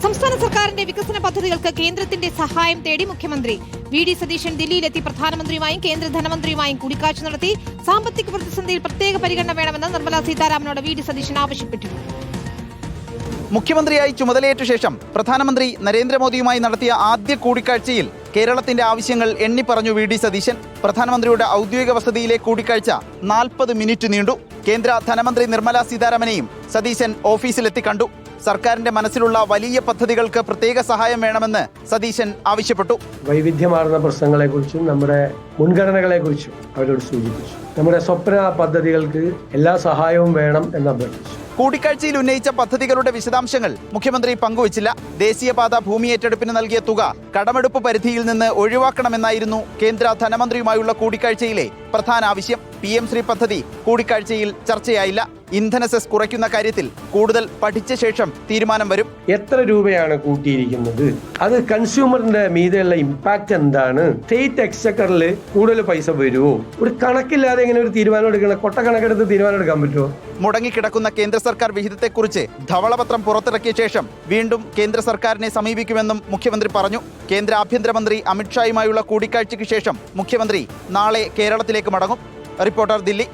സംസ്ഥാന സർക്കാരിന്റെ വികസന പദ്ധതികൾക്ക് കേന്ദ്രത്തിന്റെ സഹായം തേടി മുഖ്യമന്ത്രി വി.ഡി. സതീശൻ ദില്ലിയിലെത്തി പ്രധാനമന്ത്രിയുമായും കേന്ദ്ര ധനമന്ത്രിയുമായും കൂടിക്കാഴ്ച നടത്തി. സാമ്പത്തിക പ്രതിസന്ധിയിൽ പ്രത്യേക പരിഗണന വേണമെന്ന് നിർമ്മലാ സീതാരാമനോട് വി.ഡി. സതീശൻ ആവശ്യപ്പെട്ടു. മുഖ്യമന്ത്രിയായി ചുമതലയേറ്റ ശേഷം പ്രധാനമന്ത്രി നരേന്ദ്രമോദിയുമായി നടത്തിയ ആദ്യ കൂടിക്കാഴ്ചയിൽ കേരളത്തിന്റെ ആവശ്യങ്ങൾ എണ്ണിപ്പറഞ്ഞു വി.ഡി. സതീശൻ. പ്രധാനമന്ത്രിയുടെ ഔദ്യോഗിക വസതിയിലെ കൂടിക്കാഴ്ച 40 മിനിറ്റ് നീണ്ടു. കേന്ദ്ര ധനമന്ത്രി നിർമ്മലാ സീതാരാമനെയും സതീശൻ ഓഫീസിലെത്തി കണ്ടു. സർക്കാരിന്റെ മനസ്സിലുള്ള വലിയ പദ്ധതികൾക്ക് പ്രത്യേക സഹായം വേണമെന്ന് സതീശൻ ആവശ്യപ്പെട്ടു. വൈവിധ്യമാർന്ന പ്രശ്നങ്ങളെക്കുറിച്ചും നമ്മുടെ മുൻഗണനകളെക്കുറിച്ചും അവരോട് സൂചിപ്പിച്ചു. നമ്മുടെ സ്വപ്ന പദ്ധതികൾക്ക് എല്ലാ സഹായവും വേണം എന്ന് അഭ്യർത്ഥിച്ചു. കൂടിക്കാഴ്ചയിൽ ഉന്നയിച്ച പദ്ധതികളുടെ വിശദാംശങ്ങൾ മുഖ്യമന്ത്രി പങ്കുവച്ചില്ല. ദേശീയപാത ഭൂമി ഏറ്റെടുപ്പിന് നൽകിയ തുക കടമെടുപ്പ് പരിധിയിൽ നിന്ന് ഒഴിവാക്കണമെന്നായിരുന്നു കേന്ദ്ര ധനമന്ത്രിയുമായുള്ള കൂടിക്കാഴ്ചയിലെ പ്രധാന ആവശ്യം. PM ശ്രീ പദ്ധതി കൂടിക്കാഴ്ചയിൽ ചർച്ചയായില്ല. ഇന്ധന സെസ് കുറയ്ക്കുന്ന കാര്യത്തിൽ കൂടുതൽ പഠിച്ച ശേഷം തീരുമാനം വരും. എത്ര രൂപയാണ് കൂട്ടിയിരിക്കുന്നത്, അത് കൺസ്യൂമറിന്റെ മീതെയുള്ള ഇമ്പാക്ട് എന്താണ്, സ്റ്റേറ്റ് എക്സ്ചക്കറിൽ കൂടുതൽ പൈസ വരുമോ, ഒരു കണക്കില്ലാതെ എങ്ങനെ ഒരു തീരുമാനം എടുക്കണം? കൊട്ടക്കണക്കെടുത്ത് തീരുമാനം എടുക്കാൻ പറ്റുമോ? മുടങ്ങിക്കിടക്കുന്ന കേന്ദ്ര സർക്കാർ വിഹിതത്തെക്കുറിച്ച് ധവളപത്രം പുറത്തിറക്കിയ ശേഷം വീണ്ടും കേന്ദ്ര സർക്കാരിനെ സമീപിക്കുമെന്നും മുഖ്യമന്ത്രി പറഞ്ഞു. കേന്ദ്ര ആഭ്യന്തരമന്ത്രി അമിത്ഷായുമായുള്ള കൂടിക്കാഴ്ചയ്ക്ക് ശേഷം മുഖ്യമന്ത്രി നാളെ കേരളത്തിലേക്ക് മടങ്ങും. റിപ്പോർട്ടർ, ദില്ലി.